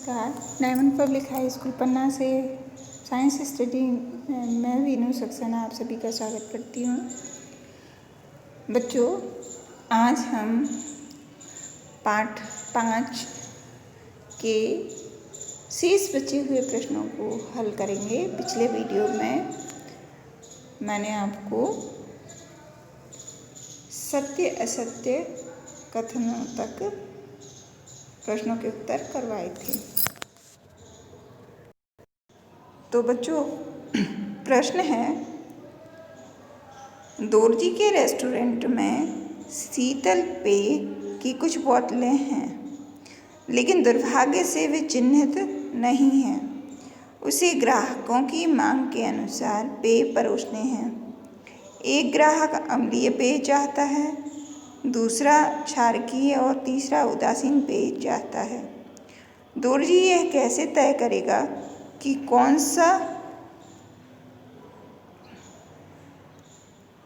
नमस्कार। Diamond public high school पन्ना से science study मैं वीनू सक्सेना आप सभी का स्वागत करती हूँ। बच्चों, आज हम पाठ 5 के शेष बचे हुए प्रश्नों को हल करेंगे। पिछले वीडियो में मैंने आपको सत्य असत्य कथनों तक प्रश्नों के उत्तर करवाए थे। तो बच्चों, प्रश्न है, दोरजी के रेस्टोरेंट में शीतल पेय की कुछ बोतलें हैं, लेकिन दुर्भाग्य से वे चिन्हित नहीं हैं। उसे ग्राहकों की मांग के अनुसार पेय परोसने हैं। एक ग्राहक अम्लीय पेय चाहता है, दूसरा क्षारकीय और तीसरा उदासीन पेय चाहता है। दोरजी यह कैसे तय करेगा कि कौन सा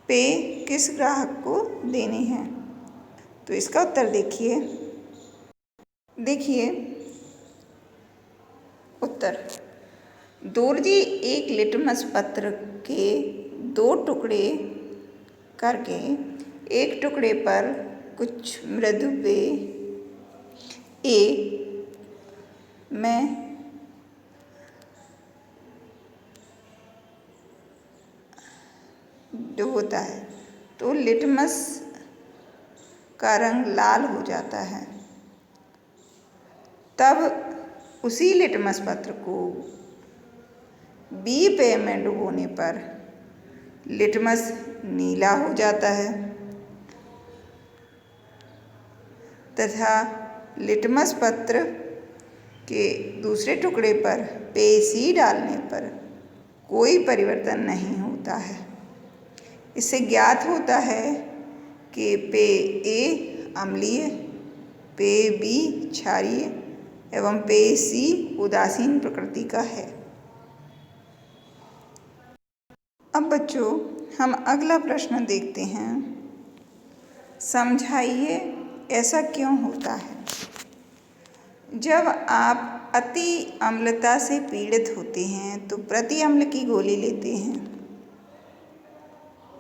पेय किस ग्राहक को देने हैं? तो इसका उत्तर देखिए उत्तर। दोरजी एक लिटमस पत्र के 2 टुकड़े करके एक टुकड़े पर कुछ मृदु पेय A में डुबोता है तो लिटमस का रंग लाल हो जाता है। तब उसी लिटमस पत्र को B पेय में डुबोने पर लिटमस नीला हो जाता है तथा लिटमस पत्र के दूसरे टुकड़े पर पेय C डालने पर कोई परिवर्तन नहीं होता है। इससे ज्ञात होता है कि पेय A अम्लीय, पेय B क्षारीय एवं पेय C उदासीन प्रकृति का है। अब बच्चों, हम अगला प्रश्न देखते हैं। समझाइए ऐसा क्यों होता है? जब आप अति अम्लता से पीड़ित होते हैं तो प्रति अम्ल की गोली लेते हैं।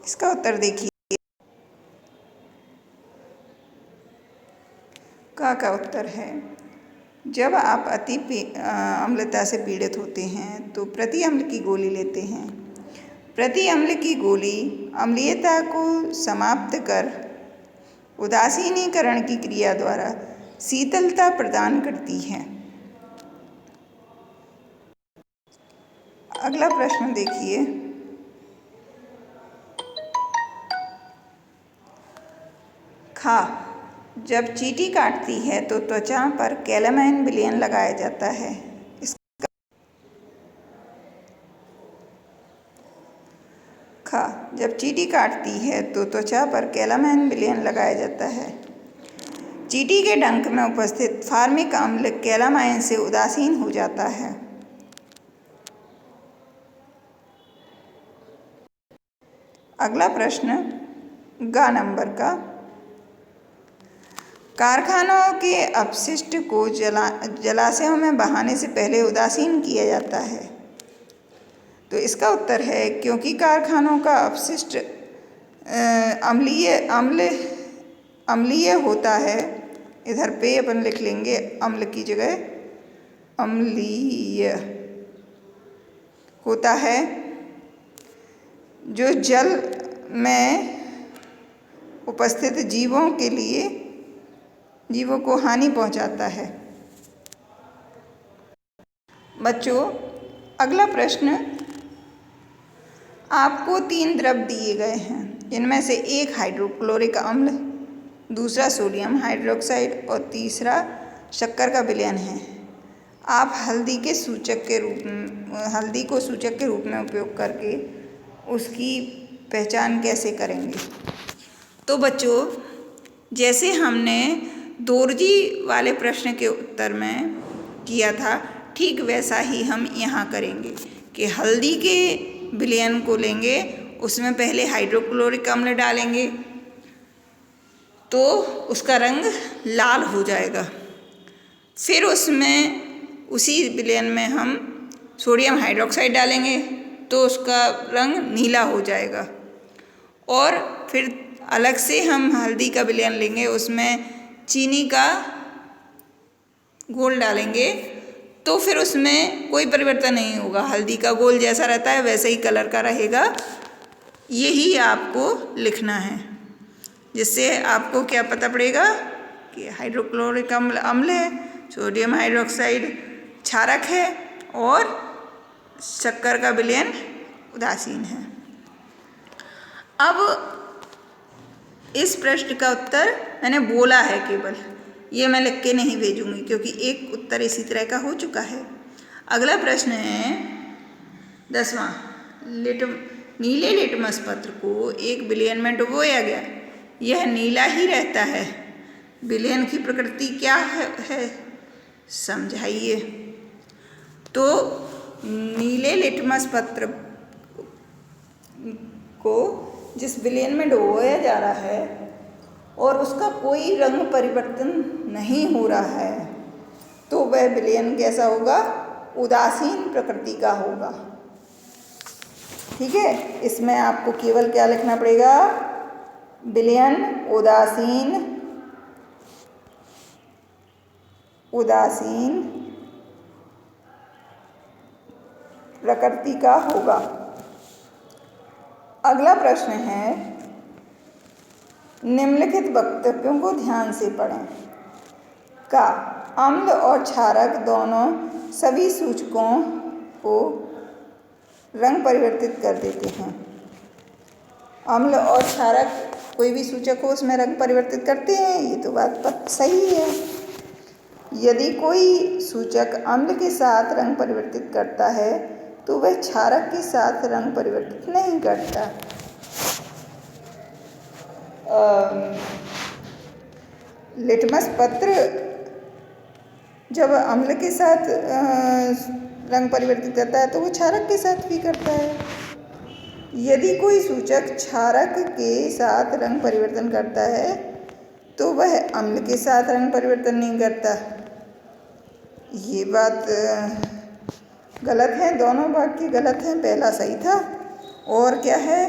इसका उत्तर देखिए। का उत्तर है, जब आप अति अम्लता से पीड़ित होते हैं तो प्रति अम्ल की गोली लेते हैं। प्रति अम्ल की गोली अम्लीयता को समाप्त कर उदासीनीकरण की क्रिया द्वारा शीतलता प्रदान करती है। अगला प्रश्न देखिए। जब चींटी काटती है तो त्वचा पर कैलामाइन विलयन लगाया जाता है। जब चींटी काटती है तो त्वचा पर कैलामाइन विलयन लगाया जाता है। चींटी के डंक में उपस्थित फार्मिक अम्ल कैलामाइन से उदासीन हो जाता है। अगला प्रश्न ग नंबर का। कारखानों के अपशिष्ट को जलाशयों में बहाने से पहले उदासीन किया जाता है। तो इसका उत्तर है, क्योंकि कारखानों का अपशिष्ट अम्लीय होता है। इधर पे अपन लिख लेंगे अम्ल की जगह अम्लीय होता है, जो जल में उपस्थित जीवों को हानि पहुंचाता है। बच्चों, अगला प्रश्न, आपको 3 द्रव दिए गए हैं, जिनमें से एक हाइड्रोक्लोरिक अम्ल, दूसरा सोडियम हाइड्रोक्साइड और तीसरा शक्कर का विलयन है। आप हल्दी को सूचक के रूप में उपयोग करके उसकी पहचान कैसे करेंगे? तो बच्चों, जैसे हमने दोरजी वाले प्रश्न के उत्तर में किया था, ठीक वैसा ही हम यहाँ करेंगे कि हल्दी के विलयन को लेंगे, उसमें पहले हाइड्रोक्लोरिक अम्ल डालेंगे तो उसका रंग लाल हो जाएगा। फिर उसमें उसी विलयन में हम सोडियम हाइड्रोक्साइड डालेंगे तो उसका रंग नीला हो जाएगा। और फिर अलग से हम हल्दी का विलयन लेंगे, उसमें चीनी का घोल डालेंगे तो फिर उसमें कोई परिवर्तन नहीं होगा। हल्दी का घोल जैसा रहता है वैसे ही कलर का रहेगा। यही आपको लिखना है, जिससे आपको क्या पता पड़ेगा कि हाइड्रोक्लोरिक अम्ल है, सोडियम हाइड्रोक्साइड क्षारक है और शक्कर का विलयन उदासीन है। अब इस प्रश्न का उत्तर मैंने बोला है केवल, ये मैं लिख के नहीं भेजूंगी क्योंकि एक उत्तर इसी तरह का हो चुका है। अगला प्रश्न है 10वां। नीले लिटमस पत्र को एक विलयन में डुबोया गया, यह नीला ही रहता है, विलयन की प्रकृति क्या है समझाइए। तो नीले लिटमस पत्र को जिस विलयन में डुबोया जा रहा है और उसका कोई रंग परिवर्तन नहीं हो रहा है तो वह विलयन कैसा होगा? उदासीन प्रकृति का होगा। ठीक है, इसमें आपको केवल क्या लिखना पड़ेगा? विलयन उदासीन प्रकृति का होगा। अगला प्रश्न है, निम्नलिखित वक्तव्यों को ध्यान से पढ़ें। का अम्ल और क्षारक दोनों सभी सूचकों को रंग परिवर्तित कर देते हैं। अम्ल और क्षारक कोई भी सूचक हो उसमें रंग परिवर्तित करते हैं, ये तो बात सही है। यदि कोई सूचक अम्ल के साथ रंग परिवर्तित करता है तो वह क्षारक के साथ रंग परिवर्तित नहीं करता। लिटमस पत्र जब अम्ल के साथ रंग परिवर्तित करता है तो वो क्षारक के साथ भी करता है। यदि कोई सूचक क्षारक के साथ रंग परिवर्तन करता है तो वह अम्ल के साथ रंग परिवर्तन नहीं करता। ये बात गलत है, दोनों वाक्य गलत हैं। पहला सही था। और क्या है?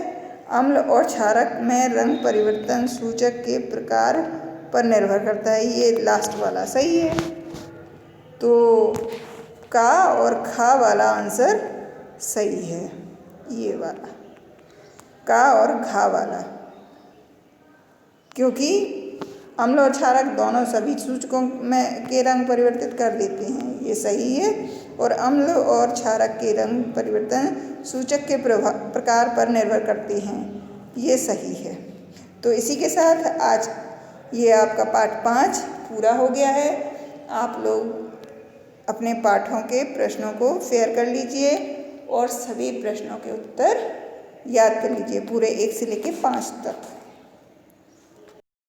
अम्ल और क्षारक में रंग परिवर्तन सूचक के प्रकार पर निर्भर करता है, ये लास्ट वाला सही है। तो का और खा वाला आंसर सही है, ये वाला का और घा वाला, क्योंकि अम्ल और क्षारक दोनों सभी सूचकों में के रंग परिवर्तित कर देते हैं, ये सही है। और अम्ल और क्षारक के रंग परिवर्तन सूचक के प्रकार पर निर्भर करते हैं, ये सही है। तो इसी के साथ आज ये आपका पाठ 5 पूरा हो गया है। आप लोग अपने पाठों के प्रश्नों को शेयर कर लीजिए और सभी प्रश्नों के उत्तर याद कर लीजिए, पूरे 1 से लेकर 5 तक।